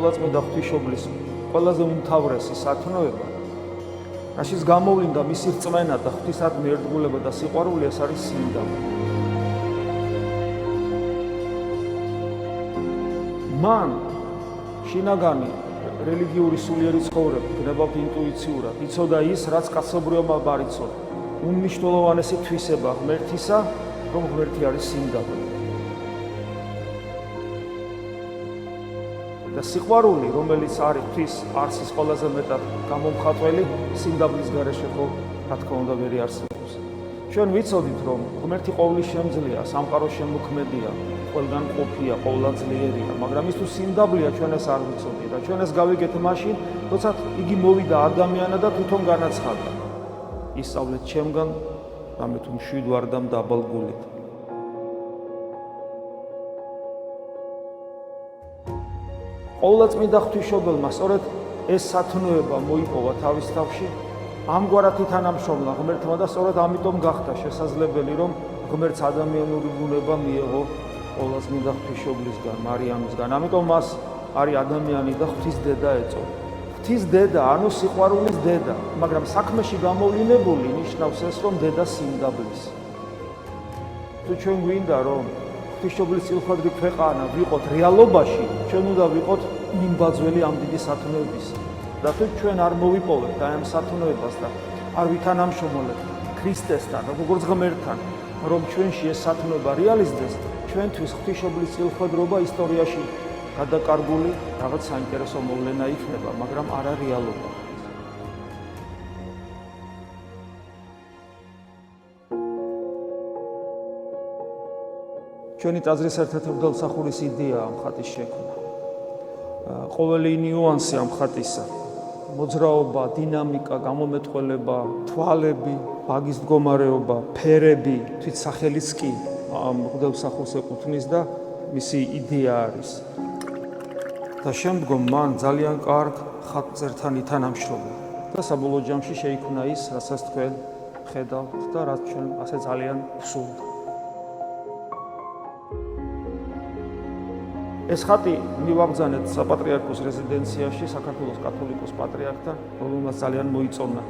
ყოვლადწმიდა ღვთისმშობლის ყველაზე უმთავრესი სათნოება, რაშიც გამოვლინდა მისი რწმენა და ღვთისადმი ერთგულება და სიყვარული, ეს არის სიმდაბლე. მან შინაგანი რელიგიური სულიერი ცხოვრება, გნებავთ ინტუიციურად, იცოდა ის, რაც კაცობრიობამ არ იცოდა. უმნიშვნელოვანესი თვისება ღმერთისა, რომ ღმერთი არის სიმდაბლე. და სიყვარული, რომელიც არის ღვთის არსის ყველაზე მეტად გამომხატველი, სიმდაბლის გარეშე ხო, რა თქმა უნდა, ვერ არსებობს. ჩვენ ვიცოდით, რომ ღმერთი ყოვლისშემძლეა, სამყაროს შემოქმედია, ყველგან ყოფია, ყოვლადძლიერია, მაგრამ ის თუ სიმდაბლეა, ჩვენ ეს არ ვიცოდით და ჩვენ ეს გავიგეთ მაშინ, როცა იგი მოვიდა ადამიანად და თვითონ განაცხადა. ისწავლეთ ჩემგან, რამე თუ მშვიდ ვარ და მდაბალ გულით. ყოვლადწმიდა ღვთისმშობელმა სწორედ ეს სათნოება მოიპოვა თავის თავში, ამგვარად ითანამშრომლა ღმერთმა და სწორედ ამიტომ გახდა შესაძლებელი, რომ ღმერთს ადამიანური ბუნება მიეღო ყოვლადწმიდა ღვთისმშობლისგან, მარიამისგან. ამიტომ მას არის ადამიანი და ღვთის დედა ეწოდა. ღვთის დედა, ანუ სიყვარულის დედა, მაგრამ საქმეში გამოვლინებული ნიშნავს ეს, რომ დედა სიმდაბლის. თუ ჩვენ გვინდა, რომ ღვთისმშობლის წილხვედრი ქვეყანა ვიყოთ რეალობაში, ჩვენ უნდა ვიყოთ მიმბაძველი ამ დიდი სათნოების. და თუ ჩვენ არ მოვიპოვებთ ამ სათნოებას და არ ვითანამშრომლებთ ქრისტესთან, როგორც ღმერთთან, რომ ჩვენში ეს სათნოება რეალიზდეს, ჩვენთვის ღვთისმშობლის წილხვედრობა ისტორიაში გადაკარგული რაღაც საინტერესო მოვლენა იქნება, მაგრამ არა რეალობა. ჩვენი ტაძრის ერთ-ერთი მღვდელმსახურის იდეაა ამ ხატის შექმნა. ყოველი ნიუანსი ამ ხატისა, მოძრაობა, დინამიკა, გამომეტყველება, თვალები, ბაგის მდგომარეობა, ფერები, თვით სახელიც კი ამ მღვდელმსახურს ეკუთვნის და მისი იდეა არის. და შემდგომ მან ძალიან კარგ ხატწერთან ითანამშრომლა და საბოლოო ჯამში შეიქმნა ის, რასაც თქვენ ხედავთ და რაც ჩვენ ასე ძალიან ვსურვთ. ეს ხატი მივაბრძანეთ საპატრიარქოს რეზიდენციაში საქართველოს კათოლიკოს პატრიარქთან, რომელმაც ძალიან მოიწონა.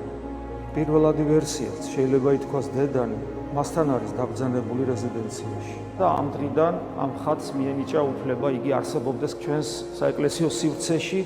პირველადი ვერსიაც შეიძლება ითქვას დედანი, მასთან არის დაბრძანებული რეზიდენციაში. და ამ დღიდან ამ ხატს მიენიჭა უფლება იგი არსებობდეს ჩვენს საეკლესიო სივრცეში